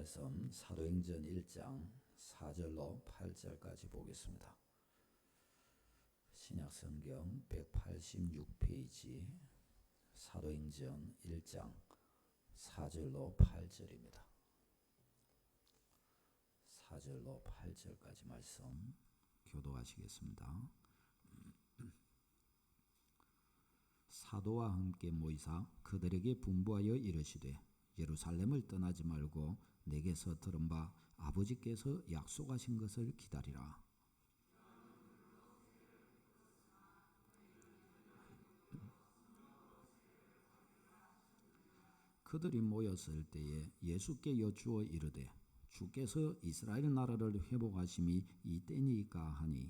말씀 사도행전 1장 4절로 8절까지 보겠습니다. 신약성경 186페이지 사도행전 1장 4절로 8절입니다. 4절로 8절까지 말씀 교도하시겠습니다. 사도와 함께 모이사 그들에게 분부하여 이르시되 예루살렘을 떠나지 말고 내게서 들은 바 아버지께서 약속하신 것을 기다리라. 그들이 모였을 때에 예수께 여쭈어 이르되 주께서 이스라엘 나라를 회복하심이 이때니까 하니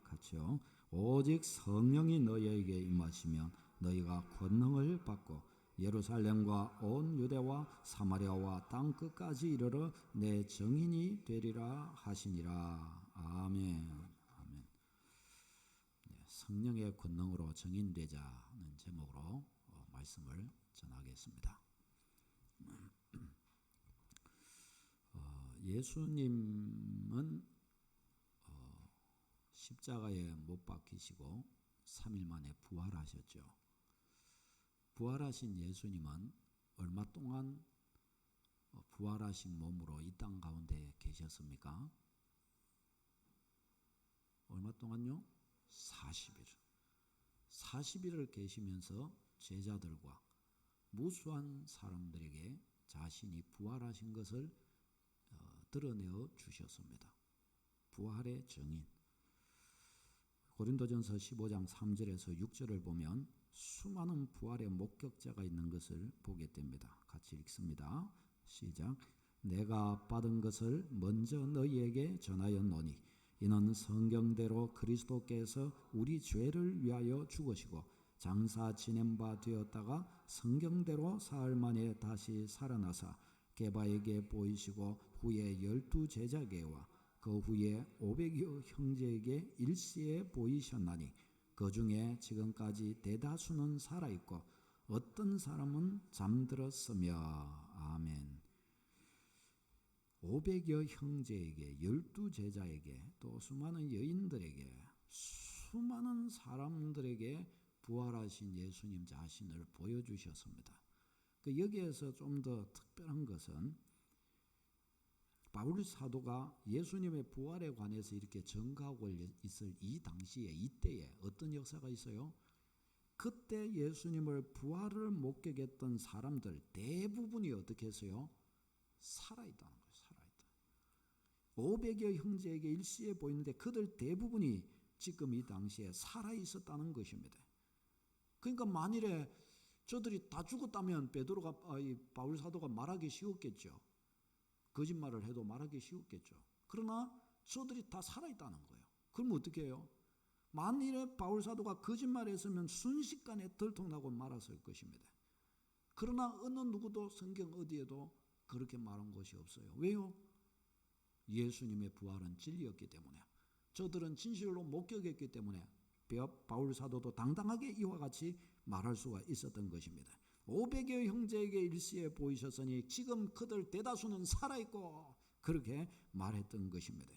같이요. 오직 성령이 너희에게 임하시면 너희가 권능을 받고 예루살렘과 온 유대와 사마리아와 땅 끝까지 이르러 내 증인이 되리라 하시니라. 아멘. 아멘. 네, 성령의 권능으로 증인되자는 제목으로 말씀을 전하겠습니다. 예수님은 십자가에 못 박히시고 3일 만에 부활하셨죠. 부활하신 예수님은 얼마 동안 부활하신 몸으로 이 땅 가운데 계셨습니까? 얼마 동안요? 40일. 40일을 계시면서 제자들과 무수한 사람들에게 자신이 부활하신 것을 드러내어 주셨습니다. 부활의 증인. 고린도전서 15장 3절에서 6절을 보면 수많은 부활의 목격자가 있는 것을 보게 됩니다. 같이 읽습니다. 시작. 내가 받은 것을 먼저 너희에게 전하였노니 이는 성경대로 그리스도께서 우리 죄를 위하여 죽으시고 장사 지낸 바 되었다가 성경대로 사흘 만에 다시 살아나사 게바에게 보이시고 후에 12 제자에게와 그 후에 500여 형제에게 일시에 보이셨나니 그 중에 지금까지 대다수는 살아있고 어떤 사람은 잠들었으며. 아멘. 500여 형제에게 12 제자에게 또 수많은 여인들에게 수많은 사람들에게 부활하신 예수님 자신을 보여주셨습니다. 여기에서 좀 더 특별한 것은 바울 사도가 예수님의 부활에 관해서 이렇게 전가하고 있을 이 당시에 이때에 어떤 역사가 있어요? 그때 예수님을 부활을 목격했던 사람들 대부분이 어떻게 했어요? 살아있다는 거예요. 살아있다. 500여 형제에게 일시에 보이는데 그들 대부분이 지금 이 당시에 살아있었다는 것입니다. 그러니까 만일에 저들이 다 죽었다면 바울 사도가 말하기 쉬웠겠죠. 거짓말을 해도 말하기 쉬웠겠죠. 그러나 저들이 다 살아있다는 거예요. 그럼 어떻게 해요? 만일에 바울 사도가 거짓말했으면 순식간에 들통나고 말았을 것입니다. 그러나 어느 누구도 성경 어디에도 그렇게 말한 것이 없어요. 왜요? 예수님의 부활은 진리였기 때문에, 저들은 진실로 목격했기 때문에 바울 사도도 당당하게 이와 같이 말할 수가 있었던 것입니다. 500여 형제에게 일시에 보이셨으니 지금 그들 대다수는 살아있고 그렇게 말했던 것입니다.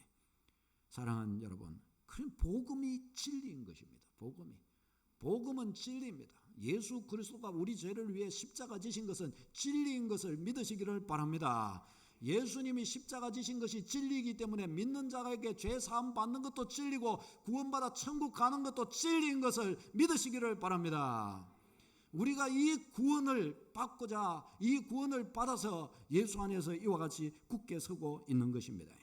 사랑하는 여러분, 그럼 복음이 진리인 것입니다. 복음은 진리입니다. 예수 그리스도가 우리 죄를 위해 십자가 지신 것은 진리인 것을 믿으시기를 바랍니다. 예수님이 십자가 지신 것이 진리이기 때문에 믿는 자에게 죄 사함 받는 것도 진리고 구원받아 천국 가는 것도 진리인 것을 믿으시기를 바랍니다. 우리가 이 구원을 받고자 이 구원을 받아서 예수 안에서 이와 같이 굳게 서고 있는 것입니다.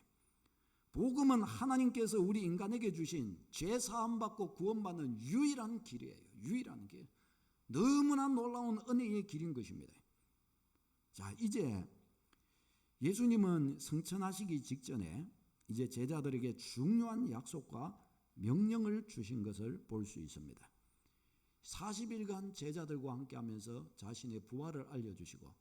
복음은 하나님께서 우리 인간에게 주신 죄 사함 받고 구원받는 유일한 길이에요. 유일한 길. 너무나 놀라운 은혜의 길인 것입니다. 자, 이제 예수님은 승천하시기 직전에 이제 제자들에게 중요한 약속과 명령을 주신 것을 볼 수 있습니다. 40일간 제자들과 함께 하면서 자신의 부활을 알려주시고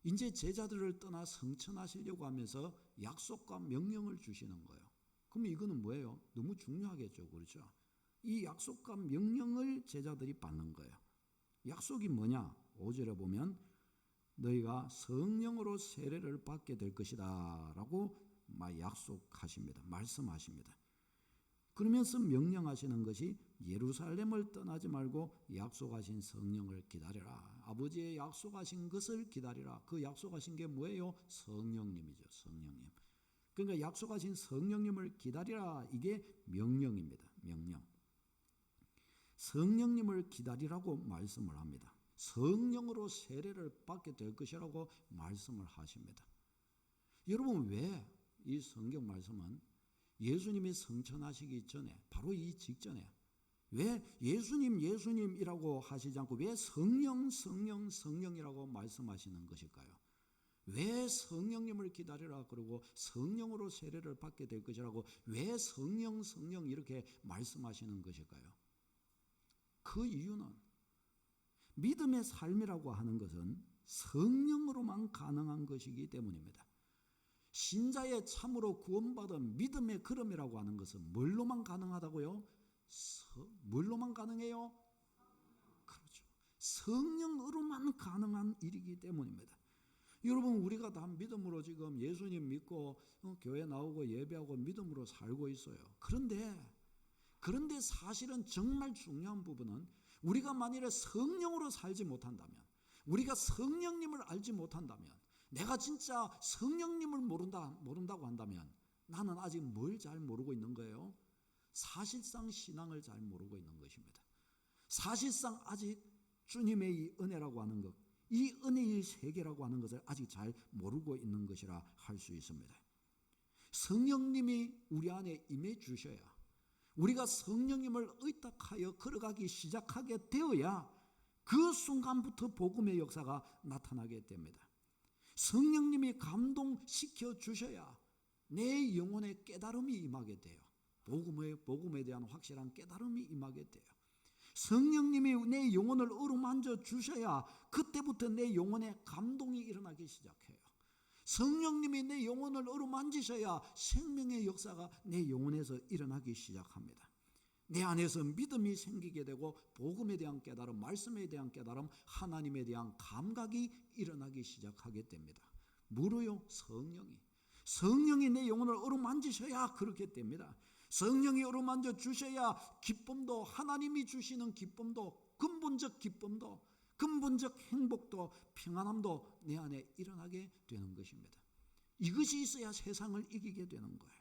이제 제자들을 떠나 승천하시려고 하면서 약속과 명령을 주시는 거예요. 그럼 이거는 뭐예요? 너무 중요하겠죠. 그렇죠? 이 약속과 명령을 제자들이 받는 거예요. 약속이 뭐냐? 5절에 보면 너희가 성령으로 세례를 받게 될 것이다 라고 약속하십니다. 말씀하십니다. 그러면서 명령하시는 것이 예루살렘을 떠나지 말고 약속하신 성령을 기다리라. 아버지의 약속하신 것을 기다리라. 그 약속하신 게 뭐예요? 성령님이죠. 성령님. 그러니까 약속하신 성령님을 기다리라. 이게 명령입니다. 명령. 성령님을 기다리라고 말씀을 합니다. 성령으로 세례를 받게 될 것이라고 말씀을 하십니다. 여러분, 왜 이 성경 말씀은 예수님이 성천하시기 전에, 바로 이 직전에 왜 예수님이라고 하시지 않고 왜 성령이라고 말씀하시는 것일까요? 왜 성령님을 기다리라 그러고 성령으로 세례를 받게 될 것이라고 왜 성령 이렇게 말씀하시는 것일까요? 그 이유는 믿음의 삶이라고 하는 것은 성령으로만 가능한 것이기 때문입니다. 신자의 참으로 구원받은 믿음의 걸음이라고 하는 것은 뭘로만 가능하다고요? 뭘로만 가능해요? 그렇죠. 성령으로만 가능한 일이기 때문입니다. 여러분, 우리가 다 믿음으로 지금 예수님 믿고 교회 나오고 예배하고 믿음으로 살고 있어요. 그런데 사실은 정말 중요한 부분은 우리가 만일에 성령으로 살지 못한다면, 우리가 성령님을 알지 못한다면, 내가 진짜 성령님을 모른다고 한다면 나는 아직 뭘 잘 모르고 있는 거예요? 사실상 신앙을 잘 모르고 있는 것입니다. 사실상 아직 주님의 이 은혜라고 하는 것, 이 은혜의 세계라고 하는 것을 아직 잘 모르고 있는 것이라 할 수 있습니다. 성령님이 우리 안에 임해 주셔야, 우리가 성령님을 의탁하여 걸어가기 시작하게 되어야 그 순간부터 복음의 역사가 나타나게 됩니다. 성령님이 감동시켜 주셔야 내 영혼에 깨달음이 임하게 돼요. 복음에 대한 확실한 깨달음이 임하게 돼요. 성령님이 내 영혼을 어루만져 주셔야 그때부터 내 영혼에 감동이 일어나기 시작해요. 성령님이 내 영혼을 어루만지셔야 생명의 역사가 내 영혼에서 일어나기 시작합니다. 내 안에서 믿음이 생기게 되고 복음에 대한 깨달음, 말씀에 대한 깨달음, 하나님에 대한 감각이 일어나기 시작하게 됩니다. 뭐로요? 성령이 내 영혼을 어루만지셔야 그렇게 됩니다. 성령이 어루만져 주셔야 기쁨도, 하나님이 주시는 기쁨도, 근본적 기쁨도, 근본적 행복도, 평안함도 내 안에 일어나게 되는 것입니다. 이것이 있어야 세상을 이기게 되는 거예요.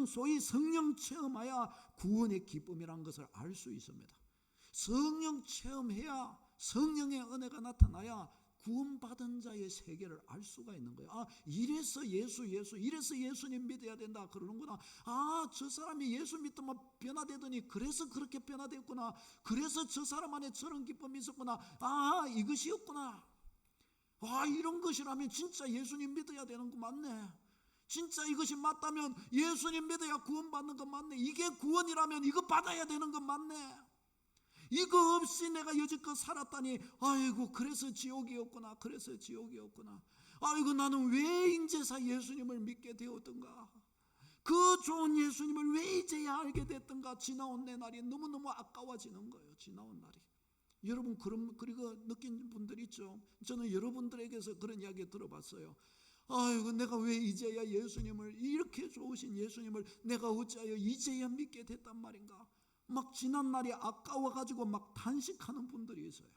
소위 성령 체험해야 구원의 기쁨이라는 것을 알 수 있습니다. 성령 체험해야 성령의 은혜가 나타나야 구원받은 자의 세계를 알 수가 있는 거예요. 이래서 이래서 예수님 믿어야 된다 그러는구나. 저 사람이 예수 믿더만 변화되더니 그래서 그렇게 변화됐구나. 그래서 저 사람 안에 저런 기쁨이 있었구나. 이것이었구나. 이런 것이라면 진짜 예수님 믿어야 되는 거 맞네. 진짜 이것이 맞다면 예수님 믿어야 구원받는 거 맞네. 이게 구원이라면 이거 받아야 되는 거 맞네. 이거 없이 내가 여지껏 살았다니, 그래서 지옥이었구나. 나는 왜 인제사 예수님을 믿게 되었던가. 그 좋은 예수님을 왜 이제야 알게 됐던가. 지나온 내 날이 너무너무 아까워지는 거예요. 지나온 날이. 여러분, 그리고 느낀 분들 있죠. 저는 여러분들에게서 그런 이야기 들어봤어요. 내가 왜 이제야 예수님을, 이렇게 좋으신 예수님을 내가 어찌하여 이제야 믿게 됐단 말인가. 막 지난 날이 아까워가지고 막 탄식하는 분들이 있어요.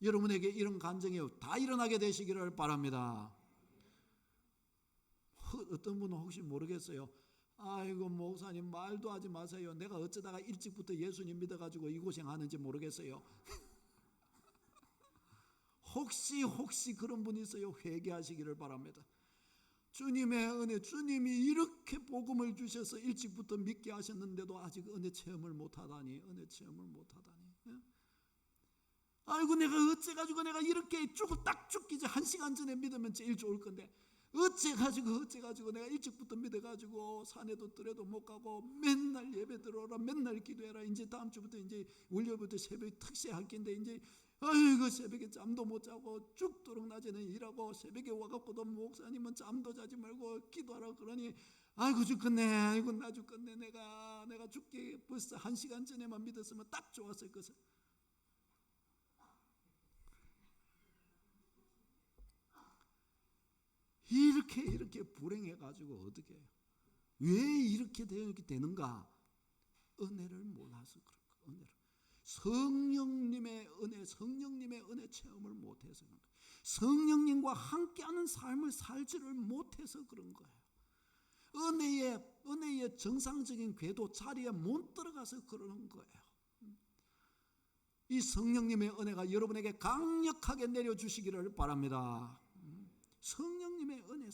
여러분에게 이런 간증이 다 일어나게 되시기를 바랍니다. 어떤 분은 혹시 모르겠어요. 목사님 말도 하지 마세요. 내가 어쩌다가 일찍부터 예수님 믿어가지고 이 고생하는지 모르겠어요. 혹시 그런 분이 있어요. 회개하시기를 바랍니다. 주님의 은혜, 주님이 이렇게 복음을 주셔서 일찍부터 믿게 하셨는데도 아직 은혜 체험을 못하다니. 내가 어째가지고 내가 이렇게 딱 죽기 전 1시간 전에 믿으면 제일 좋을 건데 어째가지고 내가 일찍부터 믿어가지고 산에도 뜰에도 못 가고 맨날 예배 들어오라, 맨날 기도해라. 이제 다음 주부터 이제 월요일부터 새벽 특세 할 건데 이제 새벽에 잠도 못 자고 죽도록 낮에는 일하고 새벽에 와갖고도 목사님은 잠도 자지 말고 기도하라 그러니 아이고 죽겠네, 아이고 나 죽겠네, 내가 죽기 벌써 1시간 전에만 믿었으면 딱 좋았을 것을. 이렇게 불행해가지고 어떻게 해요? 왜 이렇게 되는가? 은혜를 몰라서 그런 거예요. 은혜를. 성령님의 은혜 체험을 못해서 그런 거예요. 성령님과 함께하는 삶을 살지를 못해서 그런 거예요. 은혜의 정상적인 궤도 자리에 못 들어가서 그러는 거예요. 이 성령님의 은혜가 여러분에게 강력하게 내려주시기를 바랍니다. 성령님의 은혜.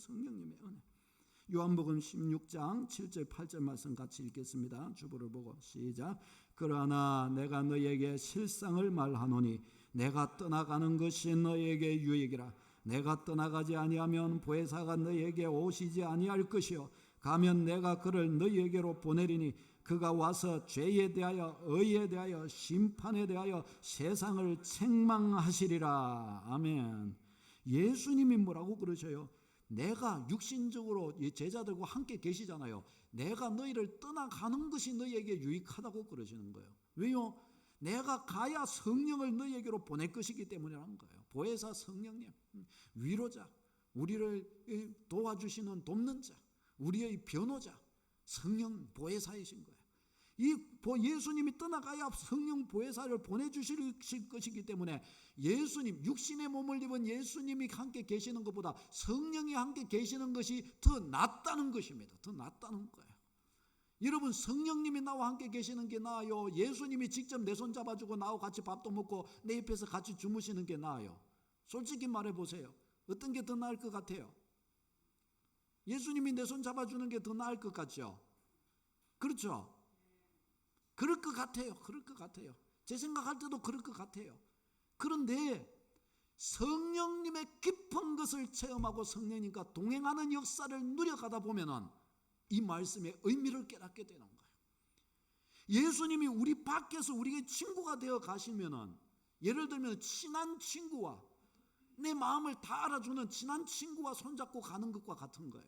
요한복음 16장 7절 8절 말씀 같이 읽겠습니다. 주보를 보고 시작. 그러나 내가 너에게 실상을 말하노니 내가 떠나가는 것이 너에게 유익이라. 내가 떠나가지 아니하면 보혜사가 너에게 오시지 아니할 것이요 가면 내가 그를 너희에게로 보내리니 그가 와서 죄에 대하여 의에 대하여 심판에 대하여 세상을 책망하시리라. 아멘. 예수님이 뭐라고 그러셔요? 내가 육신적으로 제자들과 함께 계시잖아요. 내가 너희를 떠나가는 것이 너희에게 유익하다고 그러시는 거예요. 왜요? 내가 가야 성령을 너희에게로 보낼 것이기 때문이라는 거예요. 보혜사 성령님, 위로자, 우리를 도와주시는 돕는 자, 우리의 변호자, 성령 보혜사이신 거예요. 이 예수님이 떠나가야 성령 보혜사를 보내주실 것이기 때문에 예수님, 육신의 몸을 입은 예수님이 함께 계시는 것보다 성령이 함께 계시는 것이 더 낫다는 것입니다. 더 낫다는 거예요. 여러분, 성령님이 나와 함께 계시는 게 나아요? 예수님이 직접 내 손 잡아주고 나하고 같이 밥도 먹고 내 옆에서 같이 주무시는 게 나아요? 솔직히 말해보세요. 어떤 게 더 나을 것 같아요? 예수님이 내 손 잡아주는 게 더 나을 것 같죠? 그렇죠? 그럴 것 같아요. 제 생각할 때도 그럴 것 같아요. 그런데 성령님의 깊은 것을 체험하고 성령님과 동행하는 역사를 누려가다 보면은 이 말씀의 의미를 깨닫게 되는 거예요. 예수님이 우리 밖에서 우리의 친구가 되어 가시면은, 예를 들면 친한 친구와 내 마음을 다 알아주는 친한 친구와 손잡고 가는 것과 같은 거예요.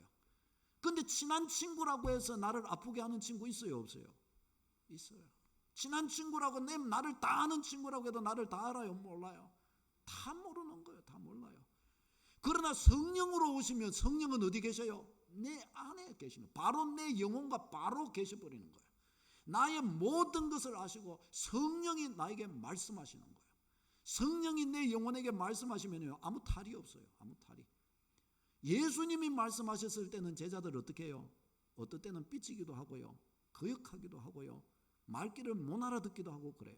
그런데 친한 친구라고 해서 나를 아프게 하는 친구 있어요, 없어요? 있어요. 친한 친구라고 나를 다 아는 친구라고 해도 나를 다 알아요, 몰라요? 다 모르는 거예요. 다 몰라요. 그러나 성령으로 오시면 성령은 어디 계셔요? 내 안에 계시는, 바로 내 영혼과 바로 계셔버리는 거예요. 나의 모든 것을 아시고 성령이 나에게 말씀하시는 거예요. 성령이 내 영혼에게 말씀하시면요, 아무 탈이 없어요. 아무 탈이. 예수님이 말씀하셨을 때는 제자들 어떻게 해요? 어떨 때는 삐치기도 하고요, 거역하기도 하고요, 말귀를 못 알아듣기도 하고 그래요.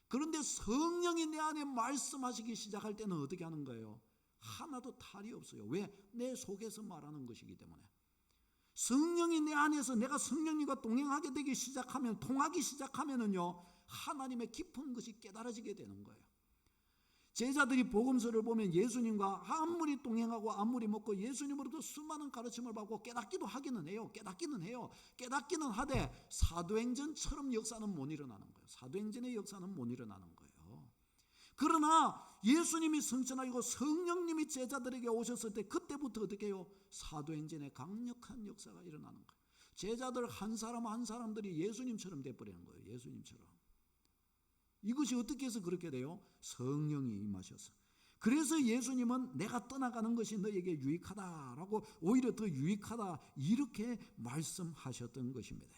그런데 성령이 내 안에 말씀하시기 시작할 때는 어떻게 하는 거예요? 하나도 탈이 없어요. 왜? 내 속에서 말하는 것이기 때문에. 성령이 내 안에서 내가 성령님과 동행하게 되기 시작하면, 통하기 시작하면은요, 하나님의 깊은 것이 깨달아지게 되는 거예요. 제자들이 복음서를 보면 예수님과 아무리 동행하고 아무리 먹고 예수님으로부터 수많은 가르침을 받고 깨닫기도 하기는 해요. 깨닫기는 하되 사도행전처럼 역사는 못 일어나는 거예요. 사도행전의 역사는 못 일어나는 거예요. 그러나 예수님이 성천하시고 성령님이 제자들에게 오셨을 때 그때부터 어떻게 해요? 사도행전의 강력한 역사가 일어나는 거예요. 제자들 한 사람 한 사람들이 예수님처럼 돼버리는 거예요. 예수님처럼. 이것이 어떻게 해서 그렇게 돼요? 성령이 임하셔서. 그래서 예수님은 내가 떠나가는 것이 너에게 유익하다라고, 오히려 더 유익하다, 이렇게 말씀하셨던 것입니다.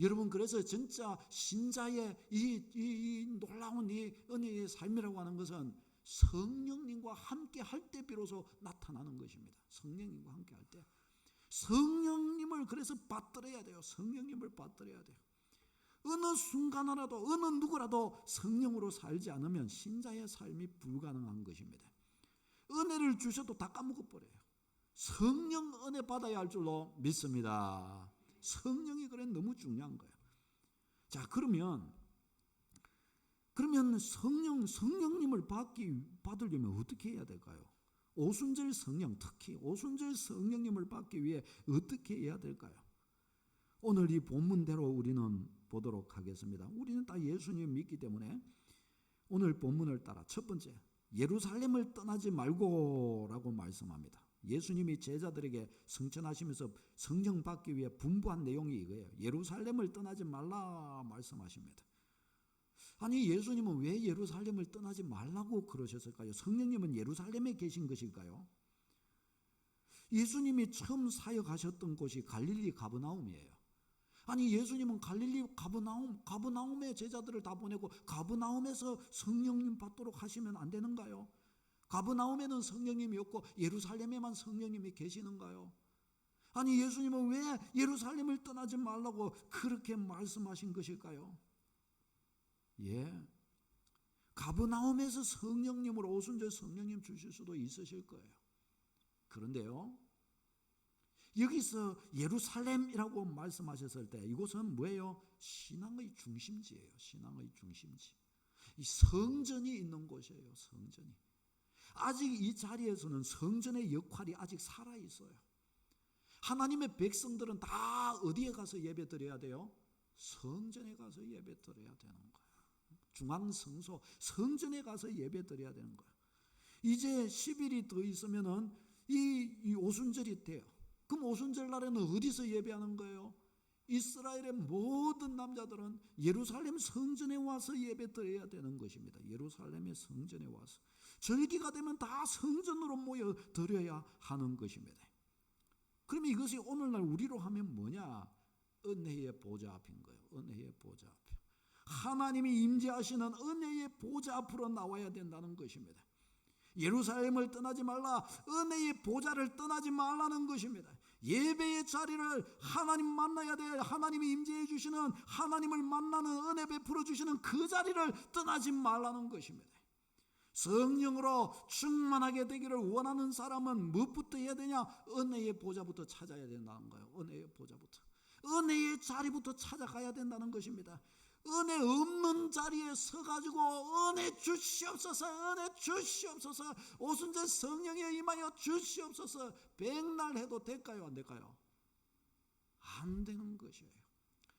여러분, 그래서 진짜 신자의 이 놀라운 이 은혜의 삶이라고 하는 것은 성령님과 함께 할 때 비로소 나타나는 것입니다. 성령님과 함께 할 때. 성령님을 그래서 받들어야 돼요. 성령님을 받들어야 돼요. 어느 순간 하나도, 어느 누구라도 성령으로 살지 않으면 신자의 삶이 불가능한 것입니다. 은혜를 주셔도 다 까먹어버려요. 성령 은혜 받아야 할 줄로 믿습니다. 성령이 그래 너무 중요한 거예요. 자, 그러면 성령님을 받으려면 어떻게 해야 될까요? 오순절 성령, 특히 오순절 성령님을 받기 위해 어떻게 해야 될까요? 오늘 이 본문대로 우리는 보도록 하겠습니다. 우리는 다 예수님 믿기 때문에 오늘 본문을 따라 첫 번째, 예루살렘을 떠나지 말고 라고 말씀합니다. 예수님이 제자들에게 성천하시면서 성령 받기 위해 분부한 내용이 이거예요. 예루살렘을 떠나지 말라 말씀하십니다. 아니 예수님은 왜 예루살렘을 떠나지 말라고 그러셨을까요? 성령님은 예루살렘에 계신 것일까요? 예수님이 처음 사역하셨던 곳이 갈릴리 가버나움이에요. 아니 예수님은 갈릴리 가버나움에 제자들을 다 보내고 가버나움에서 성령님 받도록 하시면 안 되는가요? 가버나움에는 성령님이 없고 예루살렘에만 성령님이 계시는가요? 아니 예수님은 왜 예루살렘을 떠나지 말라고 그렇게 말씀하신 것일까요? 예, 가버나움에서 성령님으로 오순절 성령님 주실 수도 있으실 거예요. 그런데요, 여기서 예루살렘이라고 말씀하셨을 때 이곳은 뭐예요? 신앙의 중심지예요. 신앙의 중심지. 이 성전이 있는 곳이에요. 성전이. 아직 이 자리에서는 성전의 역할이 아직 살아있어요. 하나님의 백성들은 다 어디에 가서 예배 드려야 돼요? 성전에 가서 예배 드려야 되는 거예요. 중앙성소 성전에 가서 예배 드려야 되는 거예요. 이제 10일이 더 있으면은 이 오순절이 돼요. 그럼 오순절 날에는 어디서 예배하는 거예요? 이스라엘의 모든 남자들은 예루살렘 성전에 와서 예배 드려야 되는 것입니다. 예루살렘의 성전에 와서 절기가 되면 다 성전으로 모여 드려야 하는 것입니다. 그러면 이것이 오늘날 우리로 하면 뭐냐? 은혜의 보좌 앞인 거예요. 은혜의 보좌 앞. 하나님이 임재하시는 은혜의 보좌 앞으로 나와야 된다는 것입니다. 예루살렘을 떠나지 말라, 은혜의 보좌를 떠나지 말라는 것입니다. 예배의 자리를 하나님 만나야 돼. 하나님이 임재해 주시는, 하나님을 만나는, 은혜 베풀어 주시는 그 자리를 떠나지 말라는 것입니다. 성령으로 충만하게 되기를 원하는 사람은 무엇부터 해야 되냐? 은혜의 보좌부터 찾아야 된다는 거예요. 은혜의 보좌부터, 은혜의 자리부터 찾아가야 된다는 것입니다. 은혜 없는 자리에 서가지고 은혜 주시옵소서, 은혜 주시옵소서, 오순절 성령에 임하여 주시옵소서 백날 해도 될까요? 안 될까요? 안 되는 것이에요.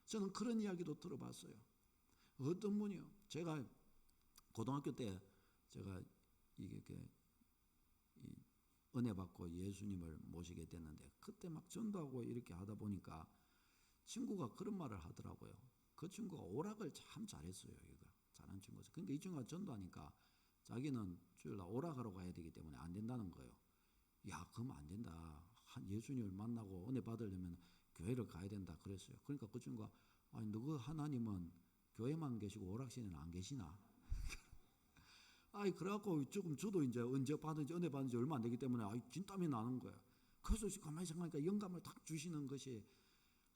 저는 그런 이야기도 들어봤어요. 어떤 분이요, 제가 고등학교 때 제가 은혜 받고 예수님을 모시게 됐는데, 그때 막 전도하고 이렇게 하다 보니까 친구가 그런 말을 하더라고요. 그 친구가 오락을 참 잘했어요. 이거 잘하는 친구죠. 그러니까 이 친구가 전도하니까 자기는 주일날 오락하러 가야 되기 때문에 안 된다는 거예요. 야, 그러면 안 된다. 예수님을 만나고 은혜 받으려면 교회를 가야 된다 그랬어요. 그러니까 그 친구가, 아니 너그 하나님은 교회만 계시고 오락실에는 안 계시나? 아이 그래갖고 조금 저도 이제 언제 받은지 은혜 받은지 얼마 안 되기 때문에 진땀이 나는 거예요. 그래서 가만히 생각하니까 영감을 딱 주시는 것이,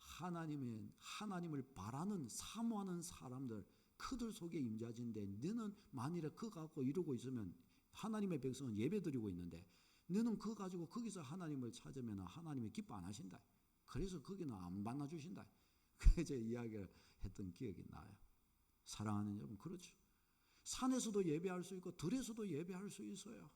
하나님을 바라는, 사모하는 사람들, 그들 속에 임재하신데, 너는 만일에 그거 갖고 이러고 있으면, 하나님의 백성은 예배 드리고 있는데 너는 그거 가지고 거기서 하나님을 찾으면 하나님이 기뻐 안 하신다. 그래서 거기는 안 만나 주신다. 그래서 이야기를 했던 기억이 나요. 사랑하는 여러분, 그렇죠. 산에서도 예배할 수 있고 들에서도 예배할 수 있어요.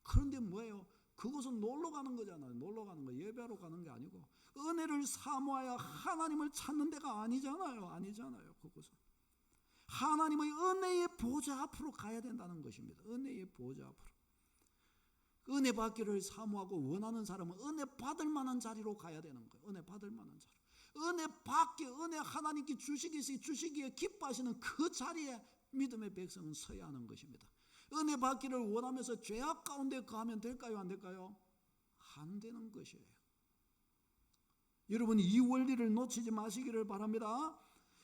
그런데 뭐예요? 그곳은 놀러 가는 거잖아요. 놀러 가는 거, 예배하러 가는 게 아니고 은혜를 사모하여 하나님을 찾는 데가 아니잖아요. 아니잖아요. 그곳은 하나님의 은혜의 보좌 앞으로 가야 된다는 것입니다. 은혜의 보좌 앞으로. 은혜 받기를 사모하고 원하는 사람은 은혜 받을 만한 자리로 가야 되는 거예요. 은혜 받을 만한 자리. 은혜 받기, 은혜 하나님께 주시기에 기뻐하시는 그 자리에 믿음의 백성은 서야 하는 것입니다. 은혜 받기를 원하면서 죄악 가운데 가면 될까요? 안 될까요? 안 되는 것이에요. 여러분, 이 원리를 놓치지 마시기를 바랍니다.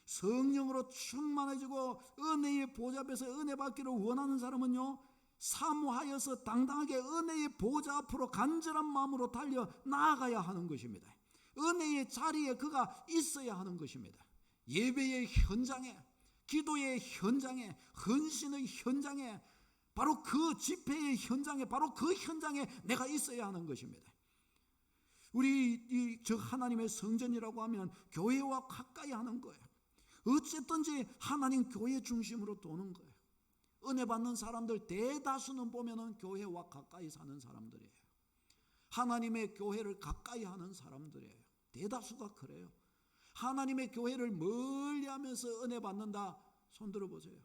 성령으로 충만해지고 은혜의 보좌 앞에서 은혜 받기를 원하는 사람은요, 사모하여서 당당하게 은혜의 보좌 앞으로 간절한 마음으로 달려 나아가야 하는 것입니다. 은혜의 자리에 그가 있어야 하는 것입니다. 예배의 현장에, 기도의 현장에, 헌신의 현장에, 바로 그 집회의 현장에, 바로 그 현장에 내가 있어야 하는 것입니다. 우리 저 하나님의 성전이라고 하면 교회와 가까이 하는 거예요. 어쨌든지 하나님 교회 중심으로 도는 거예요. 은혜 받는 사람들 대다수는 보면은 교회와 가까이 사는 사람들이에요. 하나님의 교회를 가까이 하는 사람들이에요. 대다수가 그래요. 하나님의 교회를 멀리 하면서 은혜 받는다, 손 들어보세요.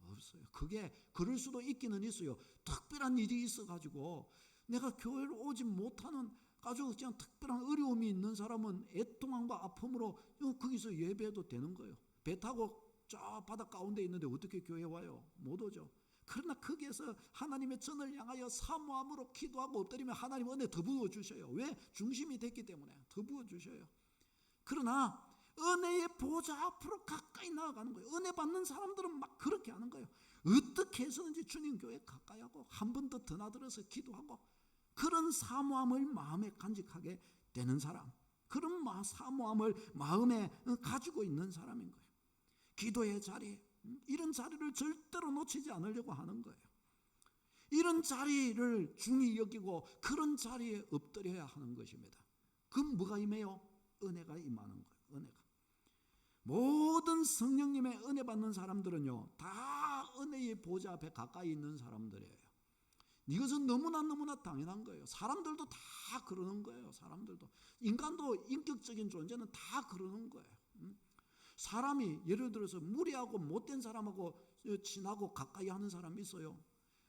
없어요. 그게 그럴 수도 있기는 있어요. 특별한 일이 있어가지고 내가 교회를 오지 못하는 아주 그냥 특별한 어려움이 있는 사람은 애통함과 아픔으로 거기서 예배해도 되는 거예요. 배 타고 저 바다 가운데 있는데 어떻게 교회 와요? 못 오죠. 그러나 거기에서 하나님의 전을 향하여 사모함으로 기도하고 엎드리면 하나님 은혜 더 부어주셔요. 왜? 중심이 됐기 때문에 더 부어주셔요. 그러나 은혜의 보좌 앞으로 가까이 나아가는 거예요. 은혜 받는 사람들은 막 그렇게 하는 거예요. 어떻게 해서든지 주님 교회 가까이 하고 한 번 더 드나들어서 기도하고, 그런 사모함을 마음에 간직하게 되는 사람, 그런 사모함을 마음에 가지고 있는 사람인 거예요. 기도의 자리, 이런 자리를 절대로 놓치지 않으려고 하는 거예요. 이런 자리를 중히 여기고 그런 자리에 엎드려야 하는 것입니다. 그럼 뭐가 임해요? 은혜가 임하는 거예요. 은혜가. 모든 성령님의 은혜 받는 사람들은요, 다 은혜의 보좌 앞에 가까이 있는 사람들이에요. 이것은 너무나 당연한 거예요. 사람들도 다 그러는 거예요. 사람들도. 인간도 인격적인 존재는 다 그러는 거예요. 사람이 예를 들어서 무리하고 못된 사람하고 친하고 가까이 하는 사람이 있어요.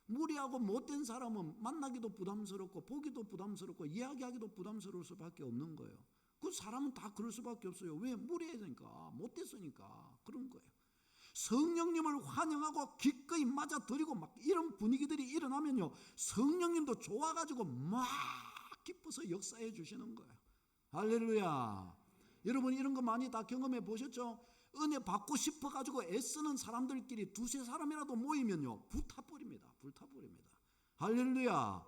무리하고 못된 사람은 만나기도 부담스럽고 보기도 부담스럽고 이야기하기도 부담스러울 수밖에 없는 거예요. 그 사람은 다 그럴 수밖에 없어요. 왜? 무리하니까, 못됐으니까 그런 거예요. 성령님을 환영하고 기꺼이 맞아들이고 막 이런 분위기들이 일어나면요, 성령님도 좋아가지고 막 기뻐서 역사해 주시는 거예요. 할렐루야. 여러분 이런 거 많이 다 경험해 보셨죠? 은혜 받고 싶어 가지고 애쓰는 사람들끼리 두세 사람이라도 모이면요, 불타버립니다. 불타버립니다. 할렐루야.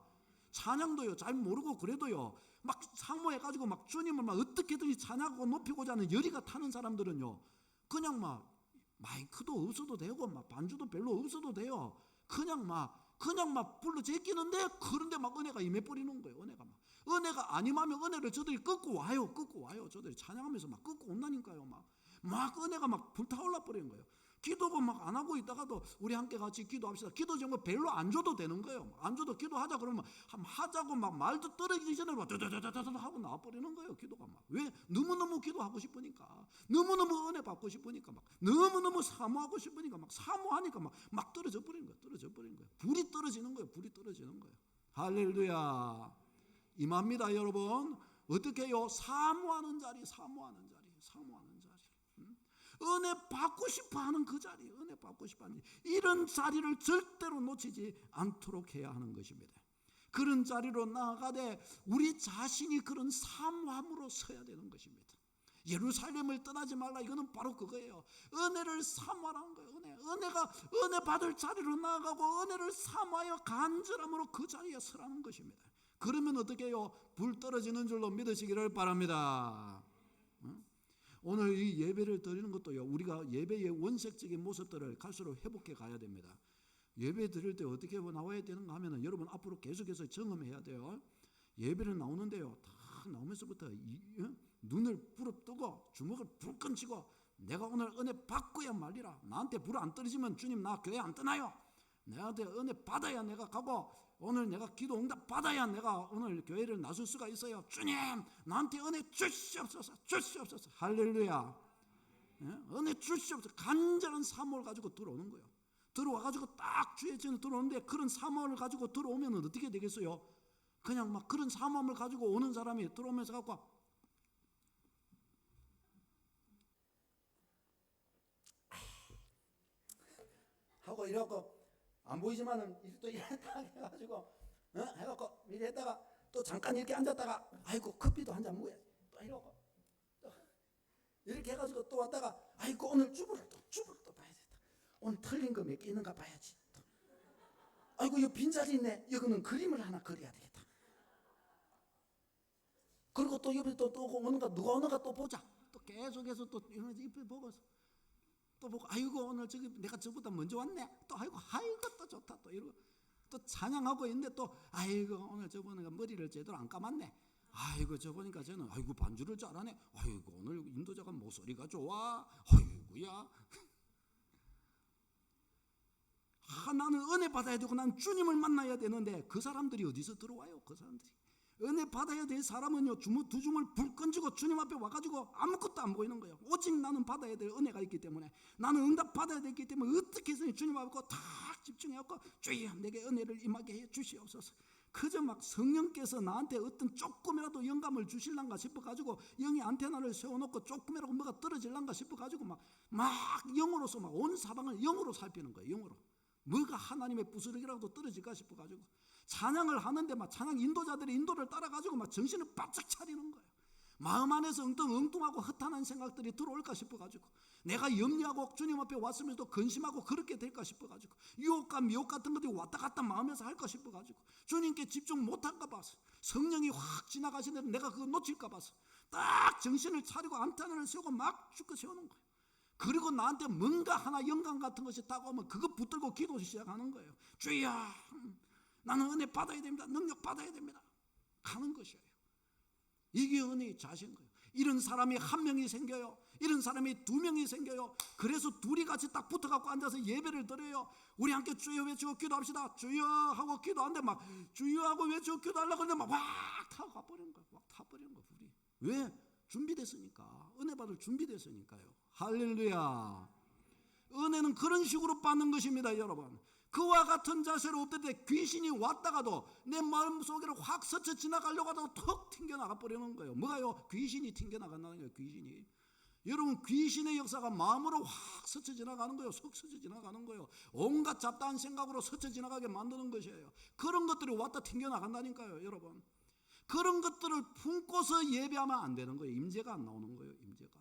찬양도요, 잘 모르고 그래도요, 막 상모해 가지고 막 주님을 막 어떻게든지 찬양하고 높이고자 하는 열의가 타는 사람들은요, 그냥 막 마이크도 없어도 되고 막 반주도 별로 없어도 돼요. 그냥 막 불러 제끼는데, 그런데 막 은혜가 임해버리는 거예요. 은혜가 안 임하면 은혜를 저들이 끄고 와요. 저들이 찬양하면서 막 끄고 온다니까요. 막 은혜가 막 불타올라 버리는 거예요. 기도가 막 안 하고 있다가도 우리 함께 같이 기도합시다. 기도 정말 별로 안 줘도 되는 거예요. 안 줘도 기도하자 그러면 하자고 막 말도 떨어지기 전에 막 다다다다다 하고 나와버리는 거예요. 기도가 막. 왜? 너무너무 기도하고 싶으니까, 너무너무 은혜 받고 싶으니까, 막 너무너무 사모하고 싶으니까, 막 사모하니까 막 떨어져 버리는 거예요. 불이 떨어지는 거예요. 할렐루야. 임합니다, 여러분. 어떻게 해요? 사모하는 자리. 은혜 받고 싶어하는 그 자리, 은혜 받고 싶어하는 이런 자리를 절대로 놓치지 않도록 해야 하는 것입니다. 그런 자리로 나아가되 우리 자신이 그런 사모함으로 서야 되는 것입니다. 예루살렘을 떠나지 말라, 이거는 바로 그거예요. 은혜를 사모하는 거예요. 은혜 받을 자리로 나아가고 은혜를 사모하여 간절함으로 그 자리에 서라는 것입니다. 그러면 어떻게 해요? 불 떨어지는 줄로 믿으시기를 바랍니다. 오늘 이 예배를 드리는 것도요, 우리가 예배의 원색적인 모습들을 갈수록 회복해 가야 됩니다. 예배 드릴 때 어떻게 나와야 되는가 하면은, 여러분 앞으로 계속해서 점검해야 돼요. 예배를 나오는데요, 다 나오면서부터 눈을 부릅뜨고 주먹을 불끈 쥐고, 내가 오늘 은혜 받고야 말리라. 나한테 불 안 떨어지면 주님 나 교회 안 떠나요. 내한테 은혜 받아야 내가 가고, 오늘 내가 기도 응답 받아야 내가 오늘 교회를 나설 수가 있어요. 주님 나한테 은혜 주시옵소서. 할렐루야. 은혜 주시옵소서. 간절한 사모를 가지고 들어오는 거예요. 들어와가지고 딱 주의 전에 들어오는데, 그런 사모를 가지고 들어오면 어떻게 되겠어요? 그냥 막 그런 사모함을 가지고 오는 사람이 들어오면서 갖고 하고 이래갖고 안 보이지만은 또 이랬다 해가지고 해갖고 이래 했다가 또 잠깐 이렇게 앉았다가 아이고 커피도 한 잔 먹어야 또 이러고 또 이렇게 해가지고 또 왔다가 아이고 오늘 주부를 또 봐야 되겠다. 오늘 틀린 거 몇 개 있는가 봐야지. 또 아이고 이 빈자리 있네. 이거는 그림을 하나 그려야 되겠다. 그리고 또 옆에 또 오는가, 누가 오는가 또 보자. 또 계속해서 또 옆에 보고서 또 보고 아이고 오늘 저기 내가 저보다 먼저 왔네. 또 아이고 또 좋다. 또 이러고 또 찬양하고 있는데 또 아이고 오늘 저보니까 머리를 제대로 안 감았네. 아이고 저보니까 저는 아이고 반주를 잘하네. 아이고 오늘 인도자가 목소리가 좋아. 아이고야. 나는 은혜 받아야 되고 난 주님을 만나야 되는데, 그 사람들이 어디서 들어와요? 그 사람들이 은혜 받아야 될 사람은요, 두 줌을 불 끈지고 주님 앞에 와가지고 아무것도 안 보이는 거예요. 오직 나는 받아야 될 은혜가 있기 때문에, 나는 응답 받아야 되기 때문에 어떻게 해서 주님 앞에 딱 집중해갖고 주여 내게 은혜를 임하게 해 주시옵소서. 그저 막 성령께서 나한테 어떤 조금이라도 영감을 주실란가 싶어가지고 영의 안테나를 세워놓고 조금이라도 뭐가 떨어질란가 싶어가지고 막 영으로서 막 온 사방을 영으로 살피는 거예요. 영으로 뭐가 하나님의 부스러기라도 떨어질까 싶어가지고 찬양을 하는데 막 찬양 인도자들의 인도를 따라가지고 막 정신을 바짝 차리는 거예요. 마음 안에서 엉뚱하고 허탄한 생각들이 들어올까 싶어가지고 내가 염려하고 주님 앞에 왔으면서도 근심하고 그렇게 될까 싶어가지고 유혹과 미혹 같은 것들이 왔다 갔다 마음에서 할까 싶어가지고 주님께 집중 못할까 봐서 성령이 확 지나가시는데 내가 그거 놓칠까 봐서 딱 정신을 차리고 안테나를 세우고 막 죽고 세우는 거예요. 그리고 나한테 뭔가 하나 영감 같은 것이 다가오면 그거 붙들고 기도 시작하는 거예요. 주여, 나는 은혜 받아야 됩니다. 능력 받아야 됩니다. 가는 것이에요. 이게 은혜의 자세인 거예요. 이런 사람이 한 명이 생겨요. 이런 사람이 두 명이 생겨요. 그래서 둘이 같이 딱 붙어갖고 앉아서 예배를 드려요. 우리 함께 주여 외치고 기도합시다. 주여 하고 기도하는데 막 주여 하고 외치고 기도하려고 하는데 막 타고 가버리는 거예요. 막 타버리는 거예요. 불이. 왜? 준비됐으니까. 은혜 받을 준비됐으니까요. 할렐루야. 은혜는 그런 식으로 받는 것입니다, 여러분. 그와 같은 자세로 없을 때 귀신이 왔다가도 내 마음속으로 확 스쳐 지나가려고 하다가 턱 튕겨나가 버리는 거예요. 뭐가요? 귀신이 튕겨나간다는 거예요. 귀신이. 여러분, 귀신의 역사가 마음으로 확 스쳐 지나가는 거예요. 속 스쳐 지나가는 거예요. 온갖 잡다한 생각으로 스쳐 지나가게 만드는 것이에요. 그런 것들이 왔다 튕겨나간다니까요, 여러분. 그런 것들을 품고서 예배하면 안 되는 거예요. 임재가 안 나오는 거예요. 임재가.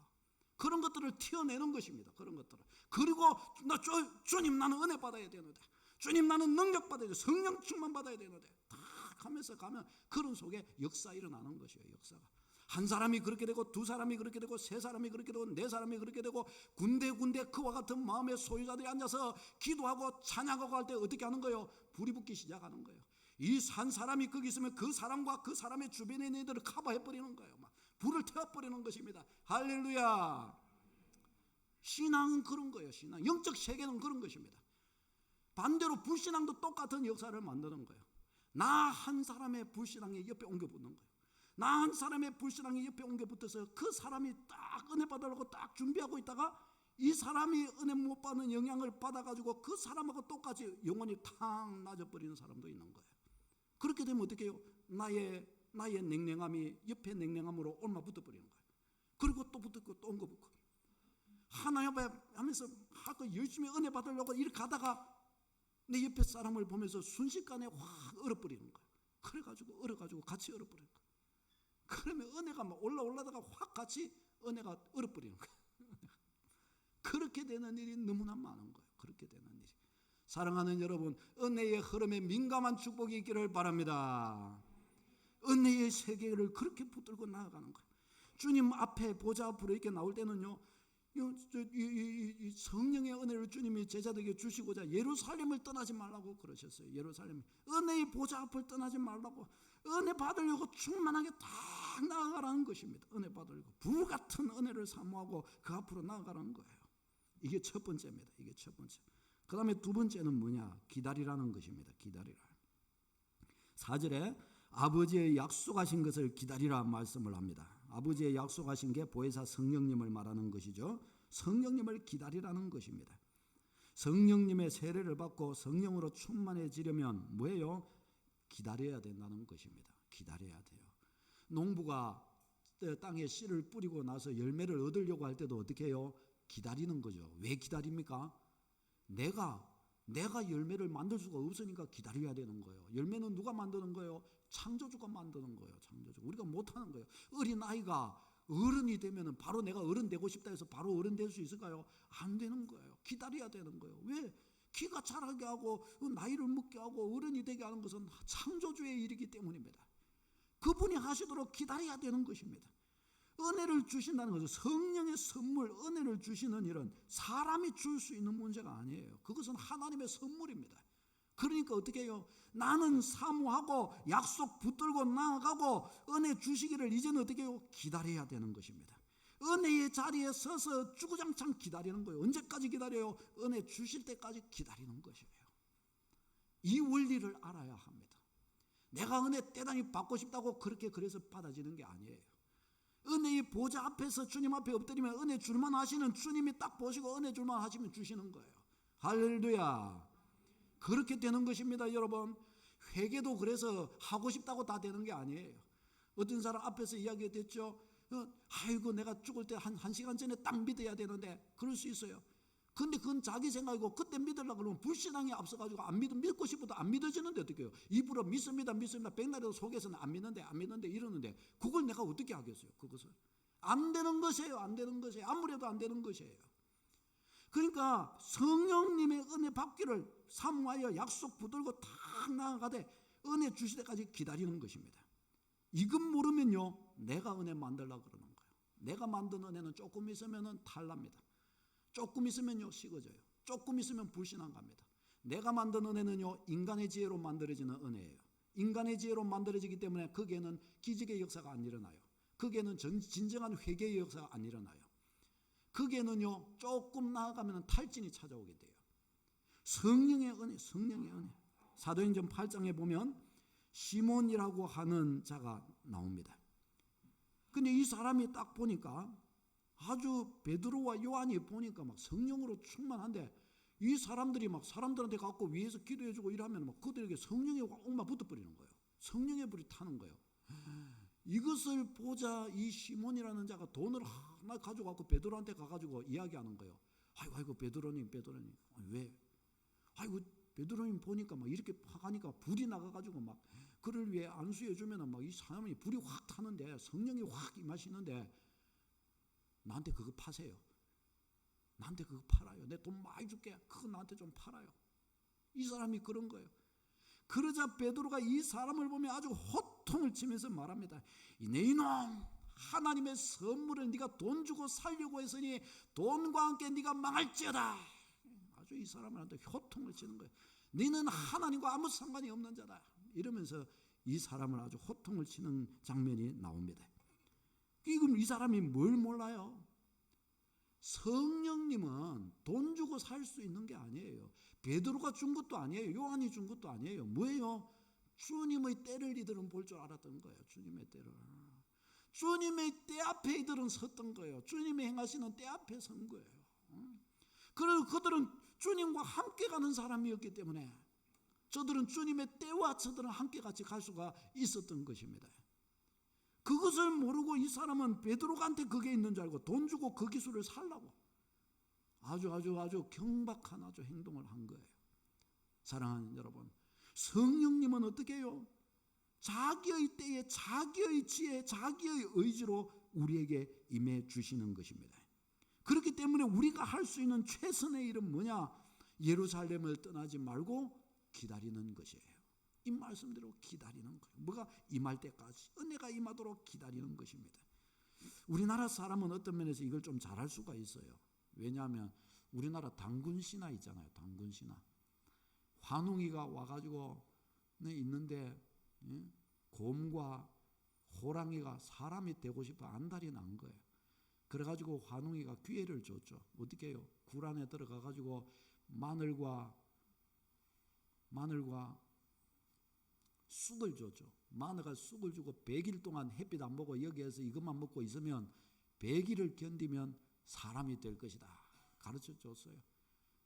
그런 것들을 튀어내는 것입니다. 그런 것들을. 그리고 주님 나는 은혜 받아야 되는데, 주님 나는 능력 받아야 돼, 성령 충만 받아야 되는데 딱 하면서 가면 그런 속에 역사 일어나는 것이에요. 역사가. 한 사람이 그렇게 되고 두 사람이 그렇게 되고 세 사람이 그렇게 되고 네 사람이 그렇게 되고 군데군데 그와 같은 마음의 소유자들이 앉아서 기도하고 찬양하고 할 때 어떻게 하는 거예요? 불이 붙기 시작하는 거예요. 이 한 사람이 거기 있으면 그 사람과 그 사람의 주변에 있는 애들을 커버해버리는 거예요. 막 불을 태워버리는 것입니다. 할렐루야. 신앙은 그런 거예요. 신앙. 영적 세계는 그런 것입니다. 반대로 불신앙도 똑같은 역사를 만드는 거예요. 나 한 사람의 불신앙이 옆에 옮겨 붙는 거예요. 나 한 사람의 불신앙이 옆에 옮겨 붙어서 그 사람이 딱 은혜 받으려고 딱 준비하고 있다가 이 사람이 은혜 못 받는 영향을 받아가지고 그 사람하고 똑같이 영혼이 탁 낮아버리는 사람도 있는 거예요. 그렇게 되면 어떻게 해요? 나의 냉랭함이 옆에 냉랭함으로 옮아 붙어버리는 거예요. 그리고 또 붙고 또 옮겨 붙고 하나님 앞에 하면서 하고 열심히 은혜 받으려고 이렇게 가다가 내 옆에 사람을 보면서 순식간에 확 얼어버리는 거예요. 그래가지고 얼어가지고 같이 얼어버리는 거예요. 그러면 은혜가 막 올라다가 확 같이 은혜가 얼어버리는 거예요. 그렇게 되는 일이 너무나 많은 거예요. 그렇게 되는 일이. 사랑하는 여러분, 은혜의 흐름에 민감한 축복이 있기를 바랍니다. 은혜의 세계를 그렇게 붙들고 나아가는 거예요. 주님 앞에 보좌 앞으로 이렇게 나올 때는요, 이 성령의 은혜를 주님이 제자들에게 주시고자 예루살렘을 떠나지 말라고 그러셨어요. 예루살렘 은혜의 보좌 앞을 떠나지 말라고, 은혜 받으려고 충만하게 딱 나아가라는 것입니다. 은혜 받으려고 불같은 은혜를 사모하고 그 앞으로 나아가라는 거예요. 이게 첫 번째입니다. 이게 첫 번째. 그 다음에 두 번째는 뭐냐? 기다리라는 것입니다. 기다리라. 4절에 아버지의 약속하신 것을 기다리라 말씀을 합니다. 아버지의 약속하신 게 보혜사 성령님을 말하는 것이죠. 성령님을 기다리라는 것입니다. 성령님의 세례를 받고 성령으로 충만해지려면 뭐예요? 기다려야 된다는 것입니다. 기다려야 돼요. 농부가 땅에 씨를 뿌리고 나서 열매를 얻으려고 할 때도 어떻게 해요? 기다리는 거죠. 왜 기다립니까? 내가 열매를 만들 수가 없으니까 기다려야 되는 거예요. 열매는 누가 만드는 거예요? 창조주가 만드는 거예요. 창조주. 우리가 못하는 거예요. 어린아이가 어른이 되면 바로 내가 어른 되고 싶다 해서 바로 어른 될 수 있을까요? 안 되는 거예요. 기다려야 되는 거예요. 왜? 키가 자라게 하고 나이를 먹게 하고 어른이 되게 하는 것은 창조주의 일이기 때문입니다. 그분이 하시도록 기다려야 되는 것입니다. 은혜를 주신다는 것은 성령의 선물, 은혜를 주시는 일은 사람이 줄 수 있는 문제가 아니에요. 그것은 하나님의 선물입니다. 그러니까 어떻게 해요? 나는 사모하고 약속 붙들고 나아가고 은혜 주시기를 이제는 어떻게 해요? 기다려야 되는 것입니다. 은혜의 자리에 서서 주구장창 기다리는 거예요. 언제까지 기다려요? 은혜 주실 때까지 기다리는 것이에요. 이 원리를 알아야 합니다. 내가 은혜 때단히 받고 싶다고 그래서 받아지는 게 아니에요. 은혜의 보좌 앞에서 주님 앞에 엎드리면 은혜 줄만 하시는 주님이 딱 보시고 은혜 줄만 하시면 주시는 거예요. 할렐루야. 그렇게 되는 것입니다, 여러분. 회개도 그래서 하고 싶다고 다 되는 게 아니에요. 어떤 사람 앞에서 이야기가 됐죠. 아이고 내가 죽을 때 한 시간 전에 딱 믿어야 되는데, 그럴 수 있어요. 근데 그건 자기 생각이고, 그때 믿으려고 그러면 불신앙이 앞서가지고 믿고 싶어도 안 믿어지는데 어떻게 해요? 입으로 믿습니다 백날에도 속에서는 안 믿는데 이러는데, 그걸 내가 어떻게 하겠어요? 그것을 안 되는 것이에요. 안 되는 것이에요. 아무래도 안 되는 것이에요. 그러니까 성령님의 은혜 받기를 사모하여 약속 붙들고 탁 나아가되 은혜 주실 때까지 기다리는 것입니다. 이것 모르면요, 내가 은혜 만들려고 그러는 거예요. 내가 만든 은혜는 조금 있으면 탈납니다. 조금 있으면요 식어져요. 조금 있으면 불신앙 갑니다. 내가 만든 은혜는요 인간의 지혜로 만들어지는 은혜예요. 인간의 지혜로 만들어지기 때문에 거기에는 기적의 역사가 안 일어나요. 거기에는 진정한 회개의 역사가 안 일어나요. 거기에는요 조금 나아가면 탈진이 찾아오게 돼요. 성령의 은혜, 성령의 은혜. 사도행전 8장에 보면 시몬이라고 하는 자가 나옵니다. 근데 이 사람이 딱 보니까 아주 베드로와 요한이 보니까 막 성령으로 충만한데, 이 사람들이 막 사람들한테 갖고 위에서 기도해주고 이러면 막 그들에게 성령의 옥막 붙어버리는 거예요. 성령의 불이 타는 거예요. 이것을 보자 이 시몬이라는 자가 돈을 하나 가져갖고 베드로한테 가가지고 이야기하는 거예요. 아이고 베드로님 왜? 아이고 베드로님 보니까 막 이렇게 파가니까 불이 나가가지고 막 그를 위해 안수해 주면은 막 이 사람이 불이 확 타는데, 성령이 확 임하시는데 나한테 그거 파세요. 나한테 그거 팔아요. 내 돈 많이 줄게. 그거 나한테 좀 팔아요. 이 사람이 그런 거예요. 그러자 베드로가 이 사람을 보면 아주 호통을 치면서 말합니다. 내 이놈, 하나님의 선물을 네가 돈 주고 살려고 했으니 돈과 함께 네가 망할지어다. 아주 이 사람한테 호통을 치는 거예요. 너는 하나님과 아무 상관이 없는 자다. 이러면서 이 사람을 아주 호통을 치는 장면이 나옵니다. 그럼 이 사람이 뭘 몰라요? 성령님은 돈 주고 살 수 있는 게 아니에요. 베드로가 준 것도 아니에요. 요한이 준 것도 아니에요. 뭐예요? 주님의 때를 이들은 볼 줄 알았던 거예요. 주님의 때를. 주님의 때 앞에 이들은 섰던 거예요. 주님이 행하시는 때 앞에 선 거예요. 그리고 그들은 주님과 함께 가는 사람이었기 때문에 저들은 주님의 때와 저들은 함께 같이 갈 수가 있었던 것입니다. 그것을 모르고 이 사람은 베드로한테 그게 있는 줄 알고 돈 주고 그 기술을 살라고 아주 경박한 아주 행동을 한 거예요. 사랑하는 여러분, 성령님은 어떻게 해요? 자기의 때에 자기의 지혜, 자기의 의지로 우리에게 임해 주시는 것입니다. 그렇기 때문에 우리가 할 수 있는 최선의 일은 뭐냐? 예루살렘을 떠나지 말고 기다리는 것이에요. 이 말씀대로 기다리는 거예요. 뭐가 임할 때까지, 은혜가 임하도록 기다리는 것입니다. 우리나라 사람은 어떤 면에서 이걸 좀 잘할 수가 있어요. 왜냐하면 우리나라 당군 신화 있잖아요. 당군 신화. 환웅이가 와가지고 있는데 곰과 호랑이가 사람이 되고 싶어 안달이 난 거예요. 그래가지고 환웅이가 기회를 줬죠. 어떻게 해요? 굴 안에 들어가가지고 마늘과 쑥을 줬죠. 마늘과 쑥을 주고 100일 동안 햇빛 안 보고 여기에서 이것만 먹고 있으면 100일을 견디면 사람이 될 것이다. 가르쳐 줬어요.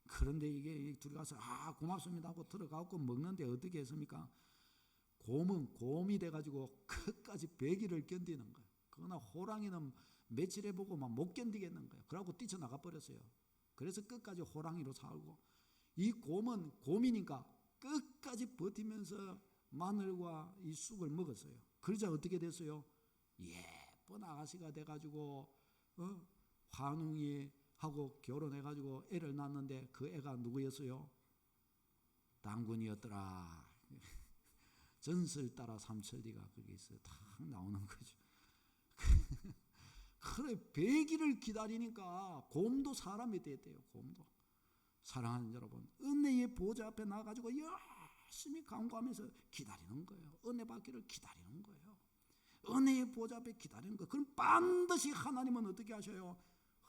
그런데 이게 들어가서 고맙습니다 하고 들어가고 먹는데 어떻게 했습니까? 곰은 곰이 돼가지고 끝까지 100일을 견디는 거예요. 그러나 호랑이는 며칠 해보고 막 못 견디겠는 거예요. 그러고 뛰쳐나가 버렸어요. 그래서 끝까지 호랑이로 살고, 이 곰은 곰이니까 끝까지 버티면서 마늘과 이 쑥을 먹었어요. 그러자 어떻게 됐어요? 예쁜 아가씨가 돼가지고 환웅이하고 결혼해가지고 애를 낳았는데 그 애가 누구였어요? 당군이었더라. 전설 따라 삼천리가 거기서 딱 나오는 거죠. 그래 100일을 기다리니까 곰도 사람이 됐대요. 곰도. 사랑하는 여러분, 은혜의 보좌 앞에 나가지고 열심히 간구하면서 기다리는 거예요. 은혜 받기를 기다리는 거예요. 은혜의 보좌 앞에 기다리는 거예요. 그럼 반드시 하나님은 어떻게 하셔요?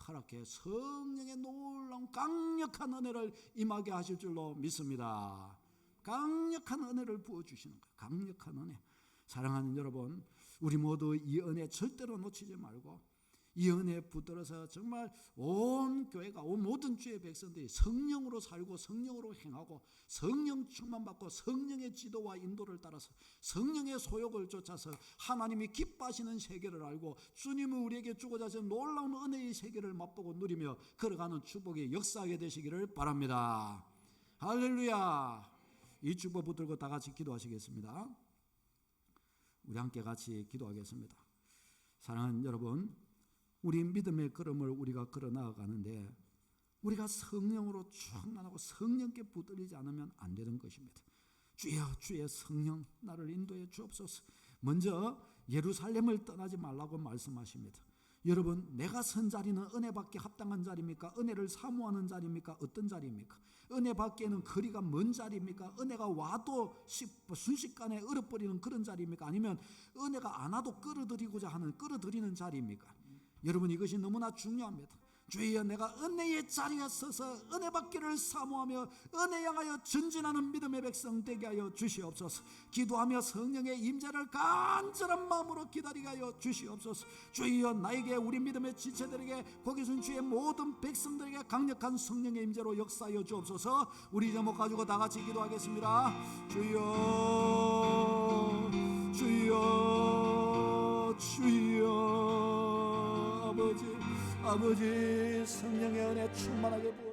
허락해 성령의 놀라운 강력한 은혜를 임하게 하실 줄로 믿습니다. 강력한 은혜를 부어주시는 거예요. 강력한 은혜. 사랑하는 여러분, 우리 모두 이 은혜 절대로 놓치지 말고 이 은혜에 붙들어서 정말 온 교회가, 온 모든 주의 백성들이 성령으로 살고 성령으로 행하고 성령 충만받고 성령의 지도와 인도를 따라서 성령의 소욕을 쫓아서 하나님이 기뻐하시는 세계를 알고 주님은 우리에게 주고자 하신 놀라운 은혜의 세계를 맛보고 누리며 걸어가는 축복이 역사하게 되시기를 바랍니다. 할렐루야. 이 축복 붙들고 다 같이 기도하시겠습니다. 우리 함께 같이 기도하겠습니다. 사랑하는 여러분, 우리 믿음의 걸음을 우리가 걸어 나아가는데 우리가 성령으로 충만하고 성령께 붙들리지 않으면 안 되는 것입니다. 주여, 주의 성령 나를 인도해 주옵소서. 먼저 예루살렘을 떠나지 말라고 말씀하십니다. 여러분, 내가 선 자리는 은혜 받기 합당한 자리입니까? 은혜를 사모하는 자리입니까? 어떤 자리입니까? 은혜 받기에는 거리가 먼 자리입니까? 은혜가 와도 순식간에 얼어버리는 그런 자리입니까? 아니면 은혜가 안 와도 끌어들이는 자리입니까? 여러분, 이것이 너무나 중요합니다. 주여, 내가 은혜의 자리에 서서 은혜 받기를 사모하며 은혜 향하여 전진하는 믿음의 백성 되게 하여 주시옵소서. 기도하며 성령의 임재를 간절한 마음으로 기다리게 하여 주시옵소서. 주여, 나에게, 우리 믿음의 지체들에게, 거기 있는 주의 모든 백성들에게 강력한 성령의 임재로 역사하여 주옵소서. 우리 제목 가지고 다 같이 기도하겠습니다. 주여, 주여, 주여. 아버지, 성령의 은혜 충만하게 부어